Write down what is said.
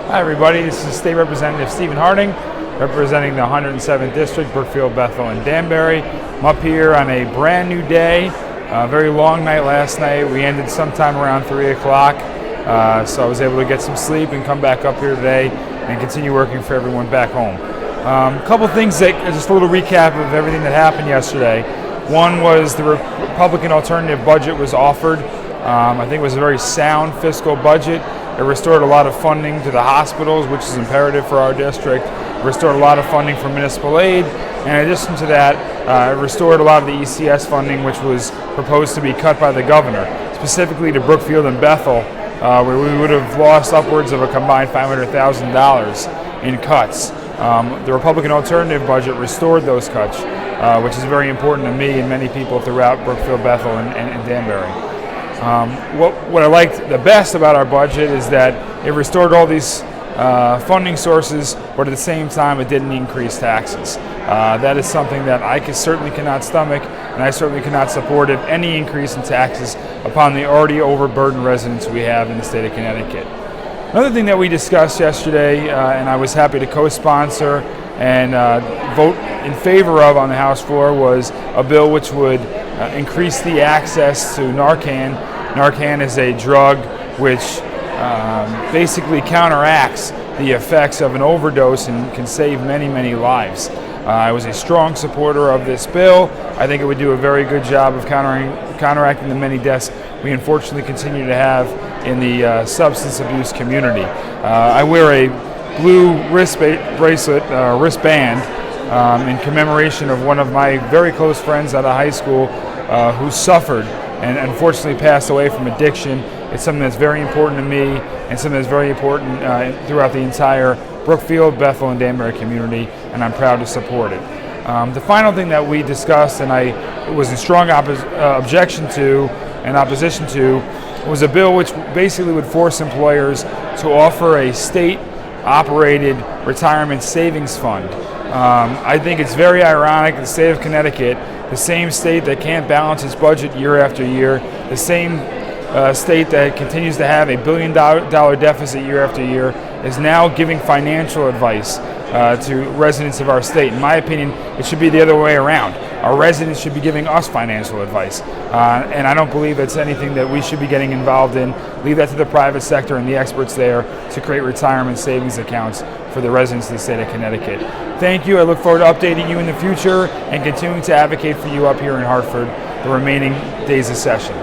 Hi everybody, this is State Representative Stephen Harding, representing the 107th District, Brookfield, Bethel, and Danbury. I'm up here on a brand new day, a very long night last night. We ended sometime around 3 o'clock, so I was able to get some sleep and come back up here today and continue working for everyone back home. A couple things, just a little recap of everything that happened yesterday. One was the Republican alternative budget was offered. I think it was a very sound fiscal budget. It restored a lot of funding to the hospitals, which is imperative for our district. It restored a lot of funding for municipal aid. And in addition to that, it restored a lot of the ECS funding, which was proposed to be cut by the governor, specifically to Brookfield and Bethel, where we would have lost upwards of a combined $500,000 in cuts. The Republican alternative budget restored those cuts, which is very important to me and many people throughout Brookfield, Bethel, and Danbury. What I liked the best about our budget is that it restored all these funding sources, but at the same time it didn't increase taxes. That is something that I certainly cannot stomach, and I certainly cannot support any increase in taxes upon the already overburdened residents we have in the state of Connecticut. Another thing that we discussed yesterday, and I was happy to co-sponsor and vote in favor of on the House floor, was a bill which would increase the access to Narcan. Narcan is a drug which basically counteracts the effects of an overdose and can save many, many lives. I was a strong supporter of this bill. I think it would do a very good job of counteracting the many deaths we unfortunately continue to have in the substance abuse community. I wear a blue wristband in commemoration of one of my very close friends out of high school who suffered and unfortunately passed away from addiction. It's something that's very important to me and something that's very important throughout the entire Brookfield, Bethel, and Danbury community, and I'm proud to support it. The final thing that we discussed, and I was in strong objection to and opposition to, was a bill which basically would force employers to offer a state-operated retirement savings fund. I think it's very ironic the state of Connecticut, the same state that can't balance its budget year after year, the same state that continues to have $1 billion deficit year after year, is now giving financial advice to residents of our state. In my opinion, it should be the other way around. Our residents should be giving us financial advice, and I don't believe it's anything that we should be getting involved in. Leave that to the private sector and the experts there to create retirement savings accounts for the residents of the state of Connecticut. Thank you. I look forward to updating you in the future and continuing to advocate for you up here in Hartford the remaining days of session.